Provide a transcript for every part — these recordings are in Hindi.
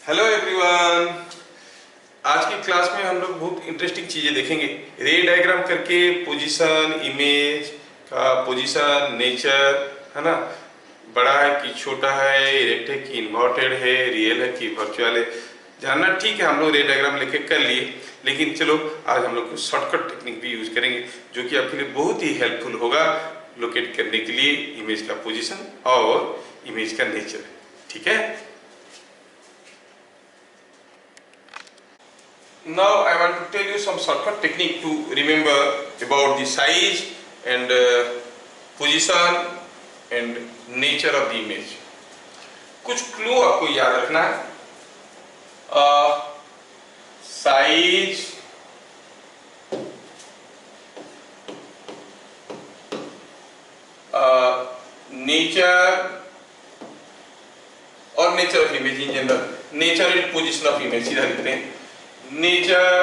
Hello everyone. आज की क्लास में हम लोग बहुत इंटरेस्टिंग चीजें देखेंगे। रे डायग्राम करके पोजीशन, इमेज का पोजीशन, नेचर, है ना, बड़ा है कि छोटा है, इरेक्ट है कि इन्वर्टेड है, रियल है कि वर्चुअल है, जानना ठीक है। हम लोग रे डायग्राम लेके कर लिए, लेकिन चलो आज हम लोग शॉर्टकट टेक्निक भी यूज करेंगे जो कि आपके लिए बहुत ही हेल्पफुल होगा लोकेट करने के लिए इमेज का पोजीशन और इमेज का नेचर। ठीक है। Now I want to tell you some shortcut technique to remember about the size and position and nature of the image. कुछ क्लू आपको याद रखना है। साइज, नेचर और nature of image in general. Nature and position of image सीधा लिखते हैं। Nature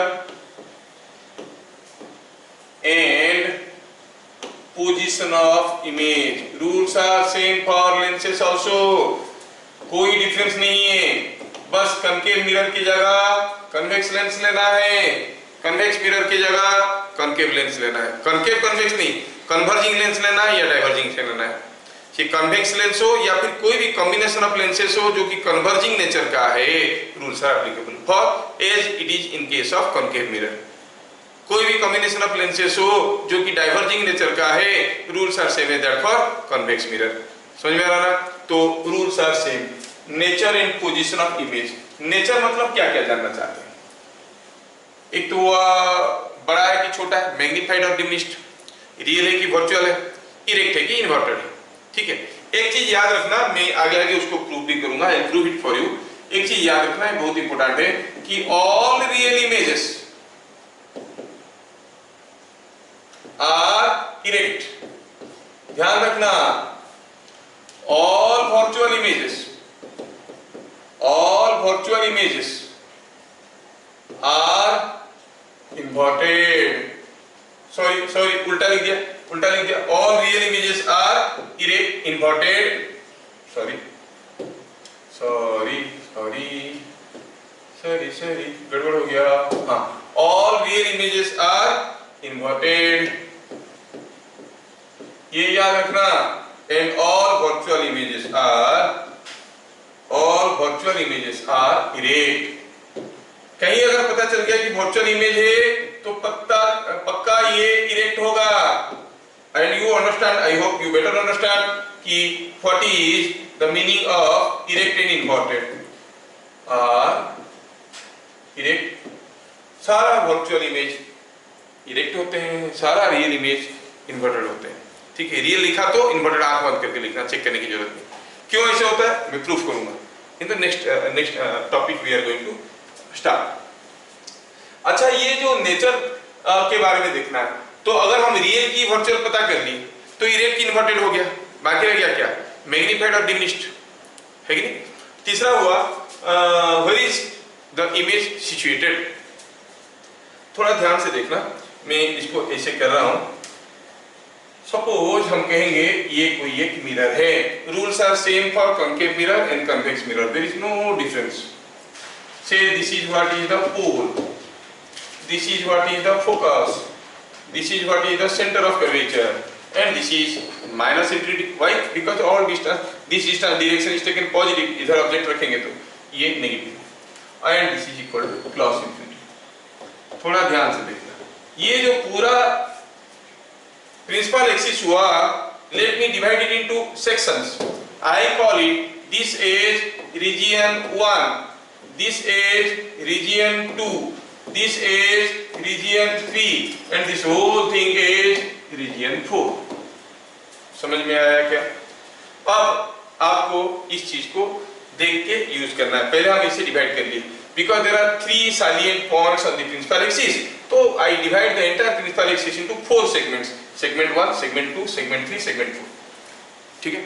and position of image. Rules are same for lenses also. कोई डिफरेंस नहीं है, बस कनकेव मिरर की जगह कन्वेक्स लेंस लेना है, कन्वेक्स मिरर की जगह कनकेव लेंस लेना है। कनकेव कन्वेक्स नहीं, कन्वर्जिंग लेंस लेना है या डाइवर्जिंग से लेना है। कन्वेक्स लेंस हो या फिर कोई भी कॉम्बिनेशन ऑफ लेंसेस हो जो कि कन्वर्जिंग नेचर का है, rules are applicable for as it is in case of concave mirror. कोई भी कॉम्बिनेशन ऑफ लेंसेस हो जो कि डाइवर्जिंग नेचर का है, rules are same as that for convex mirror. समझ में आ रहा ना? तो rules are same. Nature and position of image. Nature मतलब क्या क्या जानना चाहते हैं? एक तो बड़ा है कि छोटा है, मैग्नीफाइड और डिमिनिश्ड, रियल है कि वर्चुअल है, इरेक्ट है कि इन्वर्टेड है। ठीक है। एक चीज याद रखना, मैं आगे आगे उसको प्रूव भी करूंगा, I prove it for you. एक चीज याद रखना है, बहुत इंपॉर्टेंट है कि all real images are erect. ध्यान रखना, all virtual images are inverted. Sorry उल्टा लिख दिया। All real images are erect inverted. Sorry गड़बड़ हो गया। हाँ, all real images are inverted, ये याद रखना। And all virtual images are erect. कहीं अगर पता चल गया कि वर्चुअल इमेज है तो पक्का ये इरेक्ट होगा। And you understand, I hope you better understand कि what is the meaning of erect and inverted. Erect, सारा वर्चुअल इमेज इरेक्ट होते हैं, सारा रियल इमेज इन्वर्टेड होते हैं। ठीक है। रियल लिखा तो इन्वर्टेड आंख बंद करके लिखना, चेक करने की जरूरत नहीं। क्यों ऐसे होता है मैं प्रूफ करूंगा in the next topic we are going to start. अच्छा, ये जो नेचर के बारे में देखना है, तो अगर हम रियल की वर्चुअल पता कर ली तो इरेक्ट की इन्वर्टेड हो गया, बाकी रह गया क्या? मैग्नीफाइड और डिमिनिश्ड, है कि नहीं? तीसरा हुआ where is the image situated. थोड़ा ध्यान से देखना, मैं इसको ऐसे कर रहा हूं। सपोज हम कहेंगे ये कोई एक मिरर है। Rules are same for concave mirror and convex mirror, there is no difference. Say this is what is the pole, this is what is the focus, this is what is the center of curvature, and this is minus infinity. Why? Because all distance, this distance direction is taken positive, इधर ऑब्जेक्ट रखेंगे तो ये negative, and this is equal to plus infinity। थोड़ा ध्यान से देखना, ये जो पूरा प्रिंसिपल एक्सिस हुआ, let me divide it into sections। I call it this is region 1, this is region 2, this is region 3 and this whole thing is region 4। समझ में आया क्या? अब आपको इस चीज को देख के यूज करना है। पहले हम इसे डिवाइड कर लिए, because there are 3 salient points on the principal axis, तो I divide the entire principal axis into 4 segments, segment 1, segment 2, segment 3, segment 4। ठीक है,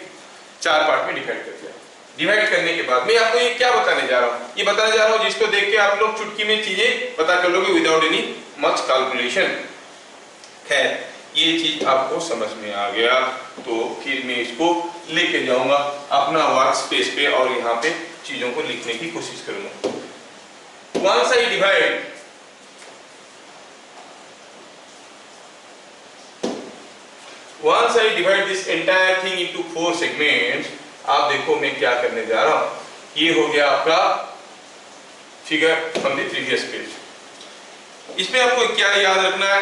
4 पार्ट में डिवाइड कर दिया। डिवाइड करने के बाद मैं आपको ये क्या बताने जा रहा हूँ? ये बताने जा रहा हूँ जिसको देख के आप लोग चुटकी में चीजें पता कर लोगे विदाउट एनी मच कैलकुलेशन। खैर, ये चीज आपको समझ में आ गया तो फिर मैं इसको लेके जाऊंगा अपना वर्क स्पेस पे और यहाँ पे चीजों को लिखने की कोशिश करूंगा। Once I divide this entire thing into 4 segments, आप देखो मैं क्या करने जा रहा हूं। ये हो गया आपका figure from the previous page. इसमें आपको क्या याद रखना है?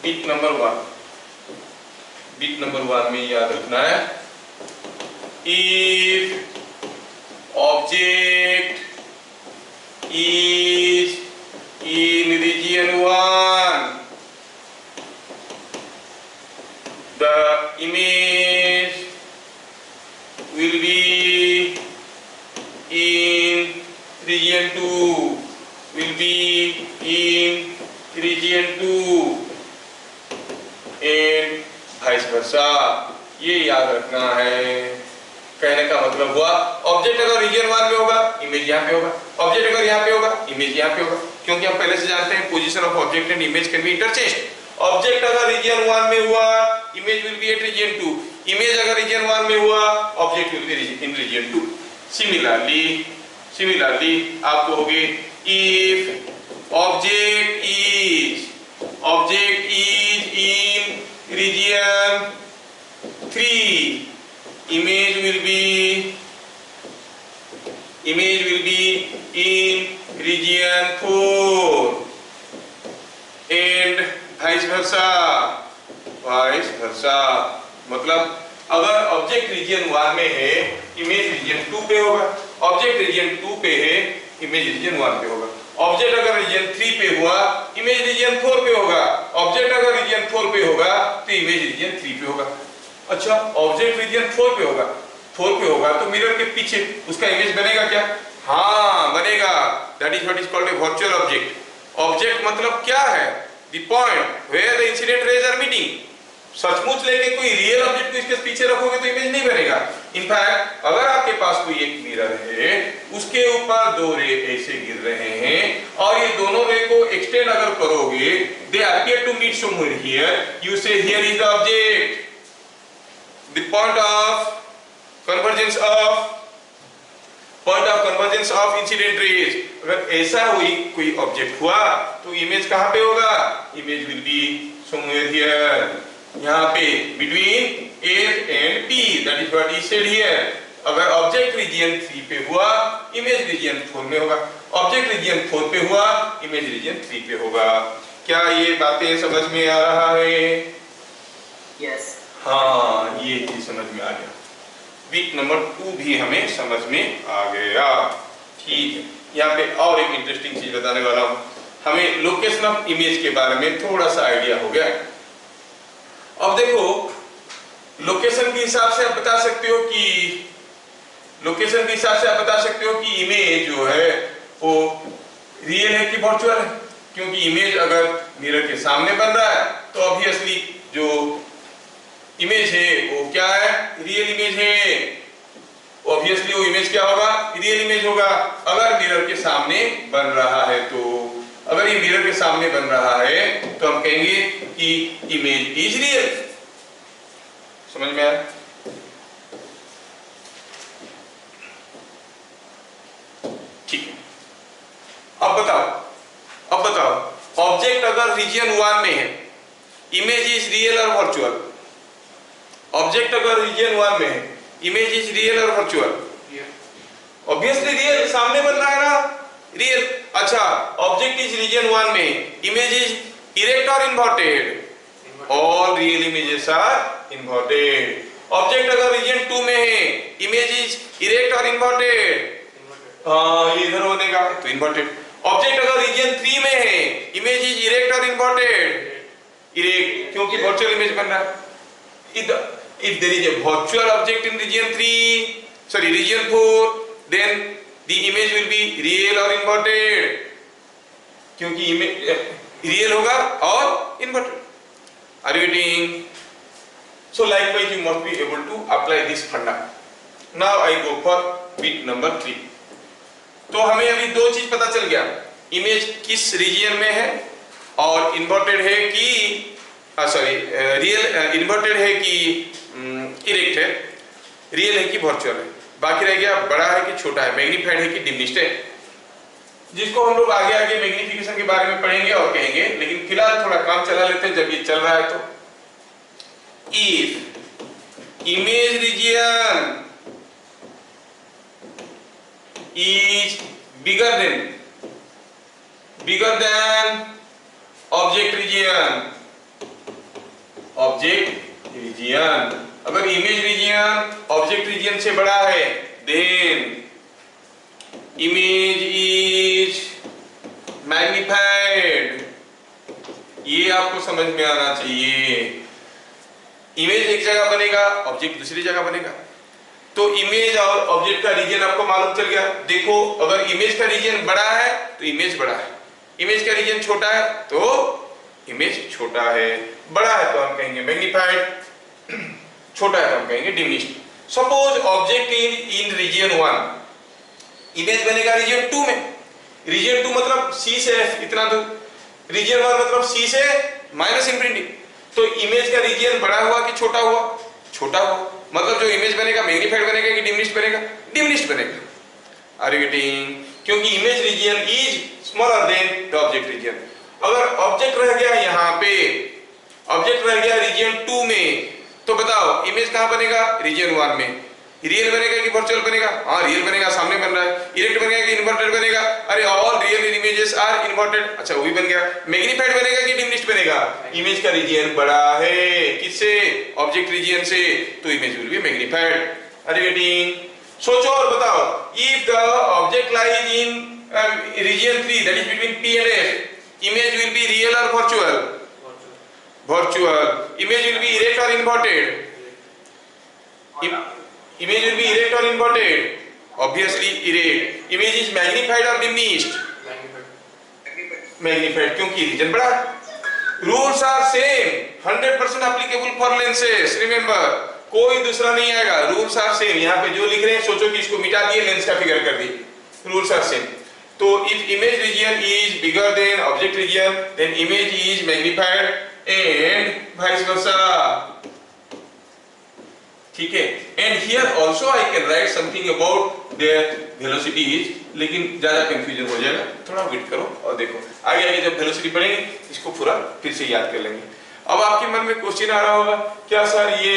बिट नंबर 1 में याद रखना है, if object is in region 1 the image will be in region 2, will be in region 2 and vice versa। ये याद रखना है। कहने का मतलब हुआ ऑब्जेक्ट अगर रीजन 1 में होगा इमेज यहाँ पे होगा, ऑब्जेक्ट अगर यहाँ पे होगा इमेज यहाँ पे होगा, क्योंकि हम पहले से जानते हैं position of object and image can be interchanged. Object अगर रीजन 1 में हुआ image will be at region 2, image अगर रीजन 1 में हुआ object will be in region 2। Similarly आपको होगी if object is in region 3, image will be in region 4 and vice versa। मतलब अगर ऑब्जेक्ट रीजन 1 में है इमेज रीजन 2 पे होगा, ऑब्जेक्ट रीजन 2 पे है इमेज रीजन 1 पे होगा, ऑब्जेक्ट अगर रीजन 3 पे हुआ इमेज रीजन 4 पे होगा, ऑब्जेक्ट अगर रीजन 4 पे होगा तो इमेज रीजन 3 पे होगा। अच्छा, ऑब्जेक्ट रीजन 4 पे होगा तो मिरर के पीछे उसका इमेज बनेगा क्या? हाँ बनेगा। That is what is called a virtual object. Object मतलब क्या है? The point where the incident rays are meeting. सचमुच लेके कोई रियल ऑब्जेक्ट को इसके पीछे रखोगे तो इमेज नहीं बनेगा। इनफैक्ट अगर आपके पास कोई एक मिरर है, उसके ऊपर 2 रे ऐसे गिर रहे हैं और ये दोनों रे को एक्सटेंड अगर करोगे, they appear to meet somewhere here, you say here is the object, the point of convergence of incident rays। अगर ऐसा हुई कोई ऑब्जेक्ट हुआ तो इमेज कहां पे होगा? Image will B somewhere here, यहाँ पे between A and P, that is what is said here। अगर ऑब्जेक्ट रीजन 3 पे हुआ इमेज रीजन 4 में होगा, ऑब्जेक्ट रीजन 4 पे हुआ इमेज रीजन 3 पे होगा। क्या ये बातें समझ में आ रहा है? Yes। हाँ, ये चीज समझ में आ गया। वीक नंबर 2 भी हमें समझ में आ गया। ठीक है, यहाँ पे और एक इंटरेस्टिंग चीज बताने वाला हूँ। हमें लोकेशन ऑफ इमेज के बारे में थोड़ा सा आइडिया हो गया। अब देखो, लोकेशन के हिसाब से आप बता सकते हो कि इमेज जो है वो रियल है कि वर्चुअल है। क्योंकि इमेज अगर मिरर के सामने बन रहा है तो ऑब्वियसली जो इमेज है वो क्या है? रियल इमेज है। ऑब्वियसली वो इमेज क्या होगा? रियल इमेज होगा। अगर मिरर के सामने बन रहा है तो, अगर ये मिरर के सामने बन रहा है तो हम कहेंगे कि इमेज इज रियल। समझ में आया? ठीक है, अब बताओ ऑब्जेक्ट अगर रीजन 1 में है इमेज इज रियल और वर्चुअल? ऑब्जेक्ट अगर रीजन 1 में है इमेज इज रियल और वर्चुअल? ऑब्वियसली रियल, सामने बन रहा है ना, रियल। अच्छा, ऑब्जेक्ट इज रीजन 1 में इमेज इज इरेक्ट और inverted? All real images are inverted. Object अगर रीजन 2 में है इमेज इज इरेक्ट और इन्वर्टेड? हाँ, ये इधर बनेगा तो इन्वर्टेड। ऑब्जेक्ट अगर रीजन 3 में है इमेज इज इरेक्ट और इन्वर्टेड? इरेक्ट, क्योंकि वर्चुअल इमेज बन रहा है। If there is a virtual object in region 4, then the image will be real or inverted? क्योंकि इमेज रियल होगा और inverted। Are you getting? So likewise you must be able to apply this funda। Now I go for bit number 3। तो हमें अभी 2 चीज पता चल गया, इमेज किस रीजन में है और इन्वर्टेड है कि रियल, इन्वर्टेड है कि इरेक्ट है, रियल है कि वर्चुअल है। बाकी रह गया बड़ा है कि छोटा है, मैग्नीफाइड है कि डिमिनिश्ड है, जिसको हम लोग आगे आगे मैग्निफिकेशन के बारे में पढ़ेंगे और कहेंगे, लेकिन फिलहाल थोड़ा काम चला लेते हैं जब ये चल रहा है। तो if image region is bigger than object region, अगर इमेज रीजियन ऑब्जेक्ट रीजियन से बड़ा है then इमेज इज मैग्निफाइड। ये आपको समझ में आना चाहिए। इमेज एक जगह बनेगा, ऑब्जेक्ट दूसरी जगह बनेगा। तो इमेज और ऑब्जेक्ट का रीजन आपको मालूम चल गया। देखो अगर इमेज का रीजन बड़ा है तो इमेज बड़ा है, इमेज का रीजन छोटा है तो इमेज छोटा है, बड़ा है तो हम कहेंगे मैग्नीफाइड, छोटा है तो हम कहेंगे diminished. Suppose object in region 1, image बनेगा रीजन 2 में। रीजन 2 मतलब C से F इतना दूर, रीजन 1 मतलब C से माइनस इंफिनिटी। तो इमेज का रीजन बड़ा हुआ कि छोटा हुआ? छोटा हुआ। मतलब जो इमेज बनेगा मैग्नीफाइड बनेगा कि डिमिनिश्ड बनेगा? डिमिनिश्ड बनेगा। Are you getting? क्योंकि image region is smaller than the object region. अगर ऑब्जेक्ट रह गया यहाँ पे, ऑब्जेक्ट रह गया रीजन 2 में, तो बताओ इमेज कहाँ बनेगा? रीजन 1 में। रियल बनेगा कि वर्चुअल बनेगा? हाँ रियल बनेगा, सामने बन रहा है। इरेक्ट बनेगा कि इन्वर्टेड बनेगा? अरे all real images are inverted. अच्छा वो भी बन गया। मैग्नीफाइड बनेगा कि डिमिनिश्ड बनेगा? इमेज का रीजन बड़ा है किससे? ऑब्जेक्ट रीजन से, तो image will be magnified. Are you getting? सोचो और बताओ, if the object lies in region 3 that is between P and F, image will be real or virtual? Virtual. Image will be erect or inverted? Image will be erect or inverted? Obviously erect. Image is magnified or diminished? Magnified. क्योंकि रीजन बड़ा है। Rules are same, 100% applicable for lenses. Remember, कोई दूसरा नहीं आएगा। Rules are same. यहाँ पे जो लिख रहे हैं सोचो कि इसको मिटा दिए, लेंस का फिगर कर दिए। Rules are same. तो if image region is bigger than object region, then image is magnified and vice versa. ठीक है? And here also I can write something about their velocities, लेकिन ज्यादा कंफ्यूजन हो जाएगा, थोड़ा वेट करो और देखो आगे आगे जब वेलोसिटी पढ़ेंगे इसको पूरा फिर से याद कर लेंगे। अब आपके मन में क्वेश्चन आ रहा होगा, क्या सर ये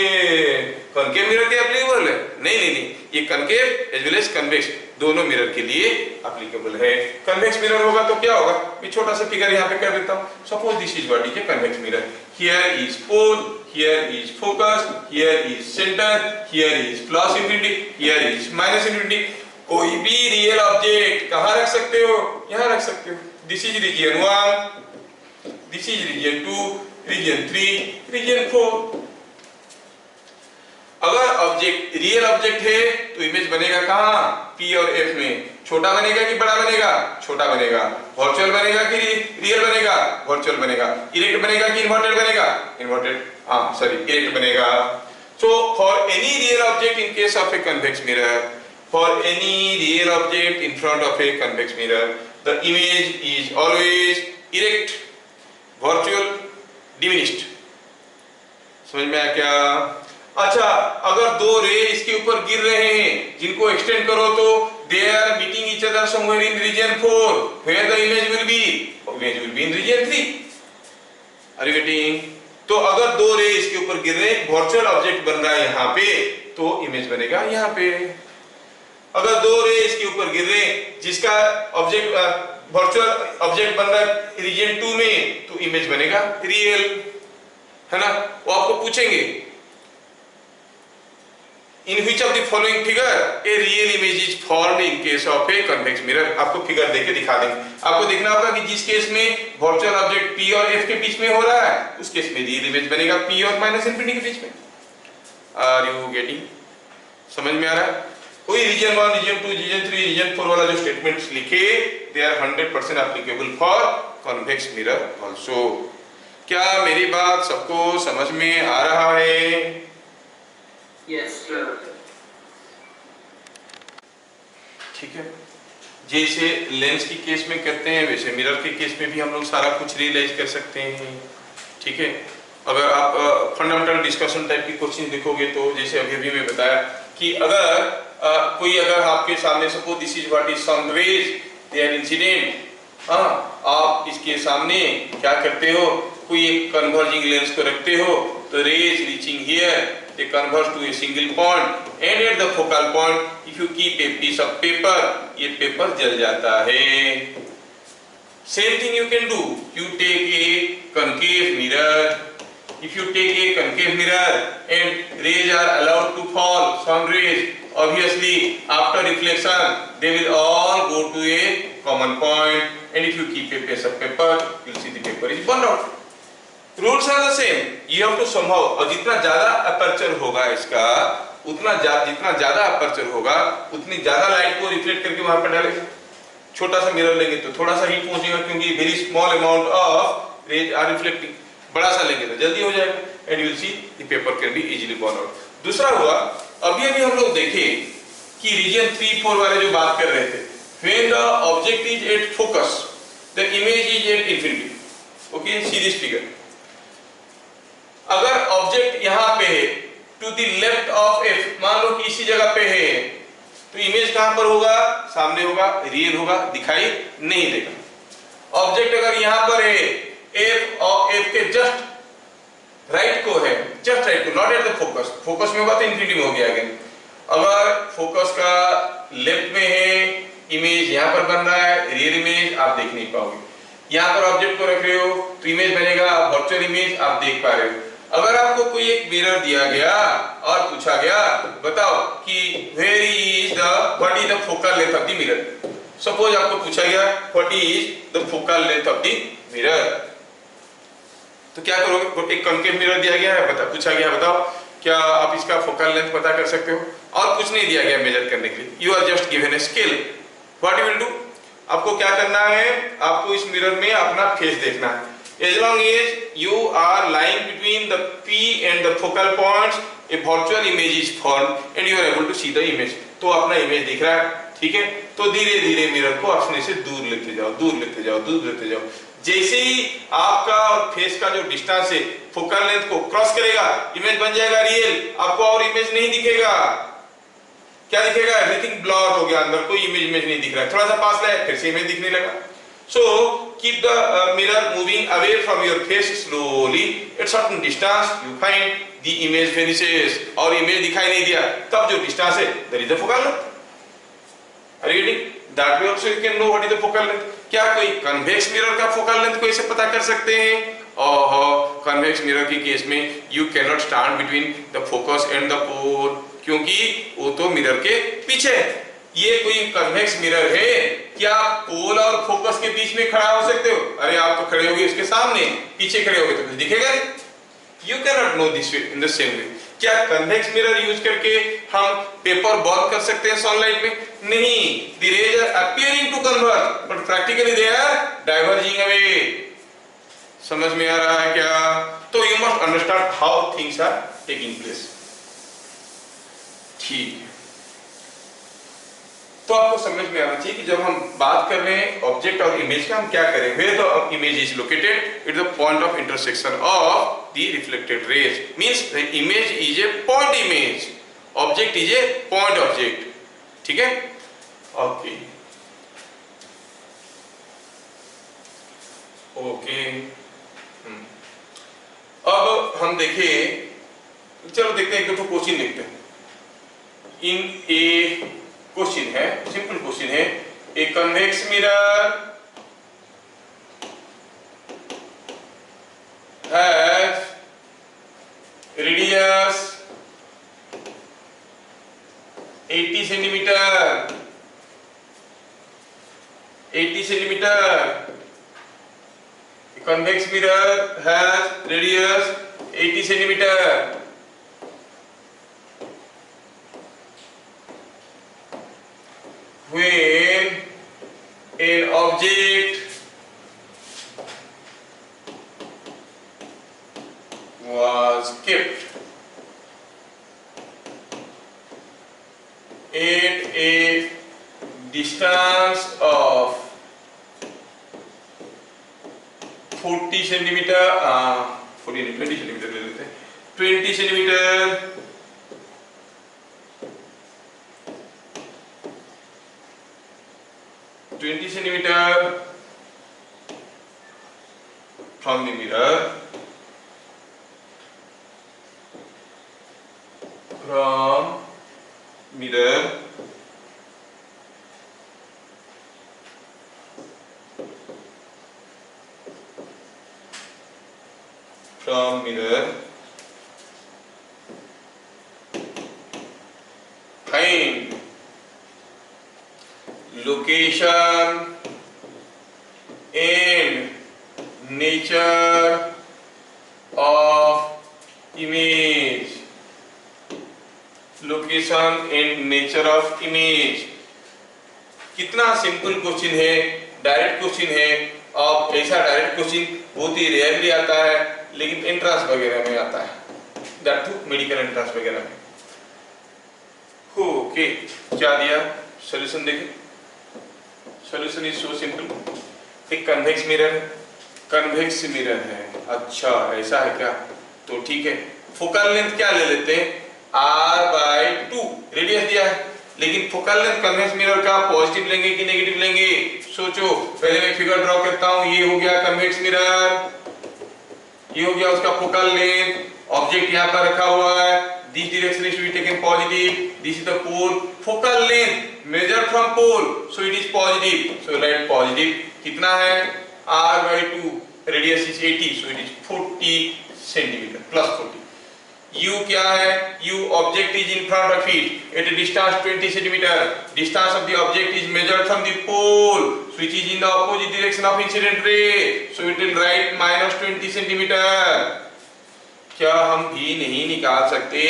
कॉनकेव मिरर के एप्लीकेबल है? नहीं नहीं नहीं, ये concave as well as convex दोनों मिरर के लिए एप्लीकेबल है। कन्वेक्स मिरर होगा तो क्या होगा? मैं छोटा सा फिगर यहाँ पे कर देता हूँ। Suppose this is what is a convex mirror. Here is pole, here is focus, here is centre, here is plus infinity, here is minus infinity. कोई भी रियल ऑब्जेक्ट कहाँ रख सकते हो? यहाँ रख सकते हो। This is region 1, this is region 2, region 3, region 4। अगर ऑब्जेक्ट रियल ऑब्जेक्ट है तो इमेज बनेगा कहाँ? P और F में। छोटा बनेगा कि बड़ा बनेगा? छोटा बनेगा। वर्चुअल बनेगा कि रियल बनेगा? वर्चुअल बनेगा। इरेक्ट बनेगा कि इन्वर्टेड बनेगा? इन्वर्टेड, हाँ सॉरी इरेक्ट बनेगा। So for any real object in case of A convex mirror, for any real object in front of a convex mirror, the image is always erect, virtual, diminished. समझ में आया क्या? अच्छा अगर दो रे इसके ऊपर गिर रहे हैं, जिनको एक्सटेंड करो तो they are meeting each other somewhere in region 4, where the image will be? Image will be in region 3. Are you getting? तो अगर दो रे इसके ऊपर गिर रहे हैं, वर्चुअल ऑब्जेक्ट बन रहा है यहाँ पे, तो इमेज बनेगा यहाँ पे। अगर दो रे इसके ऊपर गिर रहे हैं, जिसका ऑब्जेक्ट वर्चुअल ऑब्जेक्ट बन रहा है रीजन 2 में, तो इमेज बनेगा रियल, है ना? वो आपको पूछेंगे in which of the following figure a real image is formed in case of A convex mirror. आपको फिगर देके दिखा देंगे। आपको देखना होगा कि जिस केस में वर्चुअल ऑब्जेक्ट P और F के बीच में हो रहा है, उस केस में रियल इमेज बनेगा P और माइनस इंफिनिटी के बीच में। Are you getting? समझ में आ रहा है? कोई रीजन 1, रीजन 2, रीजन 3, रीजन 4 वाला जो स्टेटमेंट्स लिखे, they are 100% applicable for convex mirror also. क्या मेरी बात सबको समझ में आ रहा है? Yes, sir. ठीक है। जैसे लेंस की केस में करते हैं, वैसे मिरर के केस में भी हम लोग सारा कुछ रियलाइज कर सकते हैं। ठीक है। अगर आप फंडामेंटल डिस्कशन टाइप की क्वेश्चन देखोगे तो जैसे अभी मैं बताया कि कोई अगर आपके सामने suppose this is what is sound rays they are incident, हाँ आप इसके सामने क्या करते हो, कोई एक कन्वर्जिंग लेंस को रखते हो तो rays reaching here they converge to a single point and at the focal point if you keep a piece of paper, ये पेपर जल जाता है। Same thing you can do, you take a concave mirror, if you take a concave mirror and rays are allowed to fall, sun rays, obviously after reflection they will all go to a common point, and if you keep a piece of paper you will see the paper is burned out. Rules are the same, you have to somehow, और जितना ज्यादा अपर्चर होगा इसका जितना ज्यादा अपर्चर होगा उतनी ज्यादा लाइट को रिफ्लेक्ट करके वहां पर डालेगा। छोटा सा मिरर लेंगे तो थोड़ा सा हीट पहुंचेगा क्योंकि very small amount of rays are reflecting, बड़ा सा लेंगे तो जल्दी हो जाएगा and you will see the paper can be easily burn out. दूसरा हुआ, अभी हम लोग देखे कि रीजन 3-4 वाले जो बात कर रहे थे, when the object is at focus the image is at infinity. Okay, see this figure, अगर ऑब्जेक्ट यहां पे है to the left of F, मान लो कि इसी जगह पे है तो इमेज कहां पर होगा, सामने होगा, रियल होगा, दिखाई नहीं देगा। ऑब्जेक्ट अगर यहां पर है एफ और एफ के जस्ट राइट को है, जस्ट राइट को, not at the focus, focus में होगा तो इंफिनिटी में हो गया अगेन। अगर फोकस का लेफ्ट में है, इमेज यहां पर बन रहा है, रियल इमेज आप देख नहीं पाओगे। यहां पर ऑब्जेक्ट को रख रहे हो तो इमेज बनेगा, वर्चुअल इमेज आप देख पा रहे हो। अगर आपको कोई एक मिरर दिया गया और पूछा गया बताओ कि where is the what is the focal length of the mirror, suppose आपको पूछा गया what is the focal length of the mirror, तो क्या करोगे? एक कॉन्केव मिरर दिया गया है, पूछा गया बताओ क्या आप इसका फोकल लेंथ पता कर सकते हो, और कुछ नहीं दिया गया मेजर करने के लिए, you are just given a scale, what you will do? आपको क्या करना है, आपको इस मिरर में अपना फेस देखना है। As long as you are lying between the P and the focal points, a virtual image is formed and you are able to see the image. तो अपना इमेज दिख रहा है, ठीक है, तो धीरे धीरे मिरर को अपने से दूर लेते जाओ, दूर लेते जाओ, दूर लेते जाओ। जैसे ही आपका और फेस का जो डिस्टेंस है फोकल लेंथ को क्रॉस करेगा, इमेज बन जाएगा रियल, आपको और इमेज नहीं दिखेगा। क्या दिखेगा? एवरीथिंग ब्लर हो गया, अंदर कोई इमेज नहीं दिख रहा है। थोड़ा सा पास लाए फिर से इमेज दिखने लगा। So keep the mirror moving away from your face slowly. At certain distance, you find the image vanishes. और image दिखाई नहीं दिया, तब जो distance है, there is the focal length. Are you getting? That way also you can know what is the focal length. क्या कोई convex mirror का focal length को ऐसे पता कर सकते हैं? convex mirror के केस में you cannot stand between the focus and the pole, क्योंकि वो तो मिरर के पीछे है। ये कोई कन्वेक्स मिरर है, क्या पोल और फोकस के बीच में खड़ा हो सकते हो? अरे आप तो खड़े होगे इसके सामने, पीछे खड़े होगे तो कुछ दिखेगा नहीं। You can not know this way in the same way. क्या कन्वेक्स मिरर यूज करके हम पेपर बर्न कर सकते हैं सनलाइट में? नहीं, the rays are appearing to converge but practically they are diverging away. समझ में आ रहा है क्या? तो you must understand how things are taking place. ठीक है, तो आपको समझ में आना चाहिए कि जब हम बात कर रहे हैं ऑब्जेक्ट और इमेज का, हम क्या करें। Where the image is located at the point of intersection of the reflected rays, means the image is a point image, object is a point object. ठीक है, ओके ओके। अब हम देखें, चलो देखते हैं, एक दो क्वेश्चन देखते हैं। इन ए क्वेश्चन है, सिंपल क्वेश्चन है, ए convex mirror has radius 80 centimetre, 80 centimetre. Convex mirror has radius 80 centimetre. When an object was kept at a distance of 40 centimetre, 20 centimetre ले लेते हैं, 20 centimetre 20 centimeter from the mirror, from mirror from mirror, find location and nature of image, location and nature of image. कितना सिंपल क्वेश्चन है, डायरेक्ट क्वेश्चन है। अब ऐसा डायरेक्ट क्वेश्चन बहुत ही रेयरली आता है, लेकिन एंट्रेंस वगैरह में आता है, दैट टू मेडिकल एंट्रेंस वगैरह में। ओके, क्या दिया सॉल्यूशन देखें। Solution is so simple. एक कन्वेक्स मिरर है, कन्वेक्स मिरर है। अच्छा ऐसा है क्या, तो ठीक है। फोकल लेंथ क्या ले लेते हैं, r/2 रेडियस दिया है, लेकिन फोकल लेंथ कन्वेक्स मिरर का पॉजिटिव लेंगे कि नेगेटिव लेंगे, सोचो। पहले मैं फिगर ड्रॉ करता हूं। ये हो गया कन्वेक्स मिरर, ये हो गया उसका फोकल लेंथ। ऑब्जेक्ट यहां पर रखा हुआ है, this direction is to be taken positive, this is the pole. Focal length measure from pole, so it is positive, so right positive. कितना है, r/2, radius is 80, so it is 40 centimetre plus 40। U क्या है, U object is in front of it at a distance 20 centimeter. Distance of the object is measured from the pole which is in the opposite direction of incident ray, so it will write minus 20 centimeter. क्या हम भी नहीं निकाल सकते,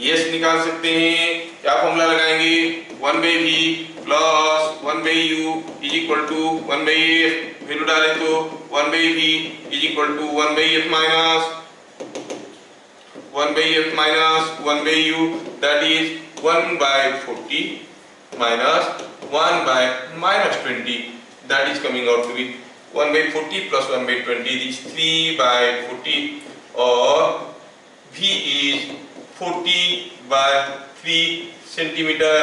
यस निकाल सकते हैं। क्या फॉर्मूला लगाएंगे, 1/v plus 1/u is equal to 1/f। Value डालें तो 1/v is equal to 1/f minus 1/f minus 1/u, that is 1/40 minus 1/-20, that is coming out to be 1/40 plus 1/20 is 3/40, or v is 40/3 centimeter.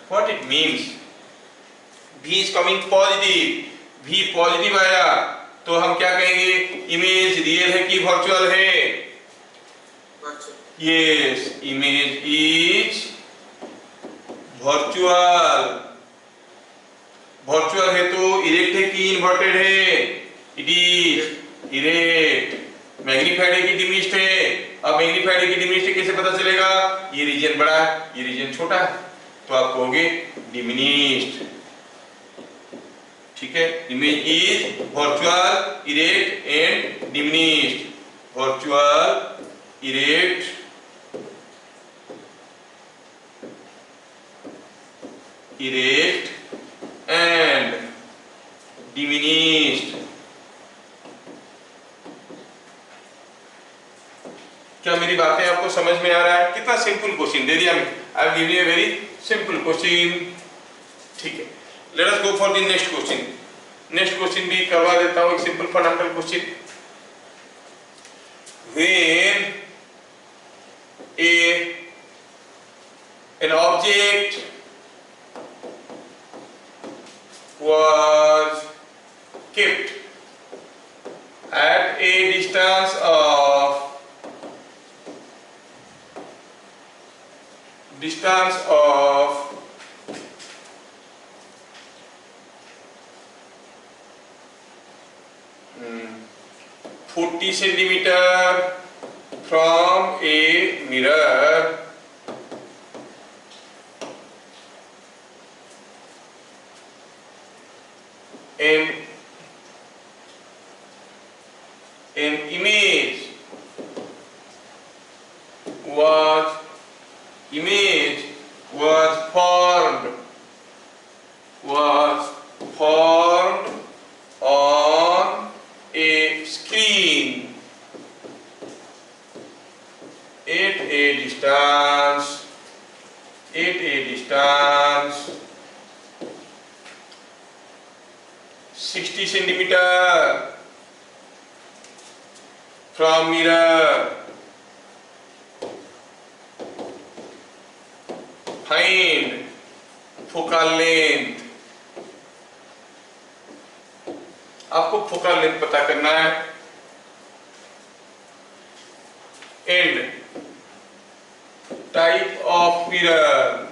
What it means, v is coming positive, v positive आया तो हम क्या कहेंगे, इमेज रियल है कि वर्चुअल है। Yes, image is virtual. Virtual है तो इरेक्ट है कि इन्वर्टेड है, इट इज इरेक्ट। मैग्नीफाइड है कि डिमिनिश्ड है, अब मैग्नीफाइड है कि डिमिनिश्ड है कैसे पता चलेगा, ये रीजन बड़ा है ये रीजन छोटा है, तो आप कहोगे डिमिनिश्ड। ठीक है, image is virtual, erect and diminished. Virtual, erect, erect and diminished। क्या मेरी बातें आपको समझ में आ रहा है, कितना सिंपल क्वेश्चन दे दिया। I have given you a very simple question. ठीक है, let us go for the next question. Next question भी करवा देता हूं, एक simple fundamental question. When an object was kept at a distance of 40 centimeter from a mirror, an image was formed on a screen at a distance 60 centimeter from mirror. Find focal length आपको फोकल लेंथ पता करना है। And type of mirror,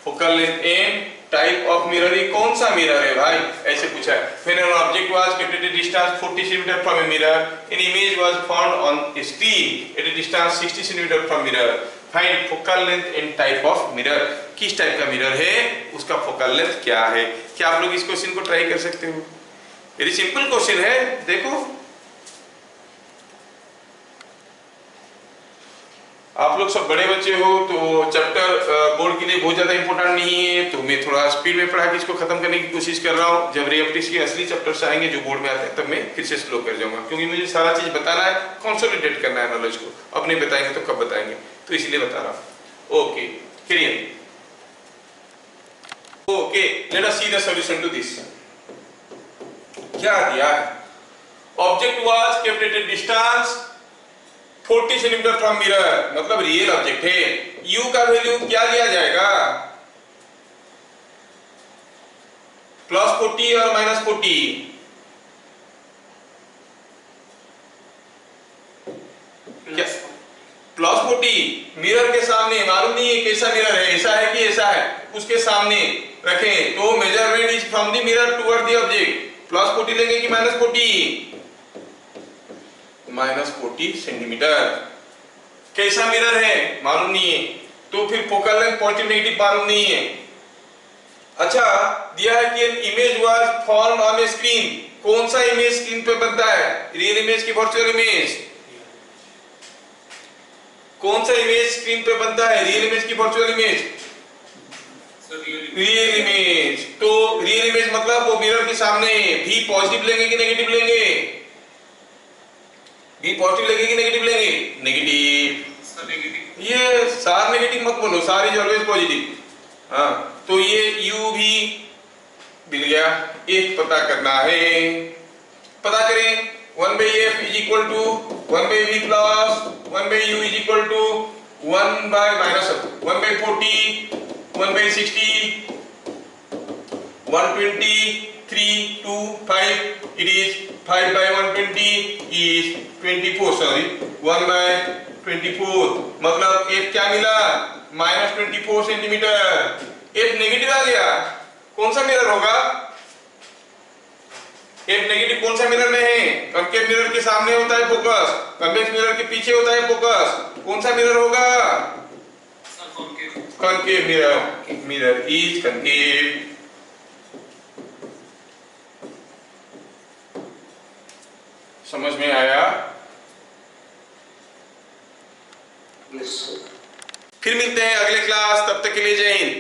focal length and type of mirror, ये कौन सा मिरर है भाई, ऐसे पूछा है। When an object was kept at a distance 40 cm from a mirror, an image was found on a screen at a distance 60 cm from mirror. Find focal length and type of mirror. किस टाइप का मिरर है, उसका फोकल लेंथ क्या है। क्या आप लोग इस क्वेश्चन को ट्राई कर सकते हो? वेरी सिंपल क्वेश्चन है, देखो आप लोग सब बड़े बच्चे हो तो चैप्टर बोर्ड के लिए बहुत ज्यादा इंपॉर्टेंट नहीं है, तो मैं थोड़ा स्पीड में पढ़ा के इसको खत्म करने की कोशिश कर रहा हूँ। जब रिएप्टिक्स के असली चैप्टर्स आएंगे जो बोर्ड में आते हैं तब मैं फिर से स्लो कर जाऊंगा, क्योंकि मुझे सारा चीज बताना है, कंसोलिडेट करना है नॉलेज को। अब नहीं बताएंगे तो कब बताएंगे, तो इसलिए बता रहा हूँ। Okay clear, okay let us see the solution to this. क्या दिया है, object was kept at a distance 40 centimetre from mirror, मतलब रियल ऑब्जेक्ट है। u का वैल्यू क्या लिया जाएगा, +40 और -40। क्या +40 मिरर के सामने, मालूम नहीं है कैसा मिरर है, ऐसा है कि ऐसा है, उसके सामने रखें तो measurement is from the mirror toward the object. +40 लेंगे कि -40, -40 सेंटीमीटर। कैसा मिरर है मालूम नहीं है, तो फिर फोकल लेंथ पॉजिटिव नेगेटिव मालूम नहीं है। अच्छा दिया है कि image was formed on A screen, कौन सा इमेज स्क्रीन पे बनता है, रियल इमेज की वर्चुअल इमेज, कौन सा इमेज स्क्रीन पे बनता है, रियल इमेज की वर्चुअल इमेज, रियल इमेज। तो रियल इमेज मतलब वो मिरर के सामने है। भी पॉजिटिव लेंगे कि नेगेटिव लेंगे, भी पॉजिटिव लेंगे कि नेगेटिव लेंगे, नेगेटिव। ये सार नेगेटिव मत बोलो, सार इज ऑलवेज पॉजिटिव। हाँ तो ये u भी मिल गया, एक पता करना है, पता करें। 1/f is equal to 1/v plus 1/u is equal to 1/40 1/60 120 3 2 5, it is 5/120 is 24, sorry 1/24, मतलब f क्या मिला, -24 सेंटीमीटर। f नेगेटिव आ गया, कौन सा मिरर होगा, f नेगेटिव कौन सा मिरर में है, कॉन्केव मिरर के सामने होता है फोकस, कन्वेक्स मिरर के पीछे होता है फोकस, कौन सा मिरर होगा, concave mirror, mirror is concave. समझ में आया? Yes, sir. फिर मिलते हैं अगले क्लास, तब तक के लिए जय हिंद।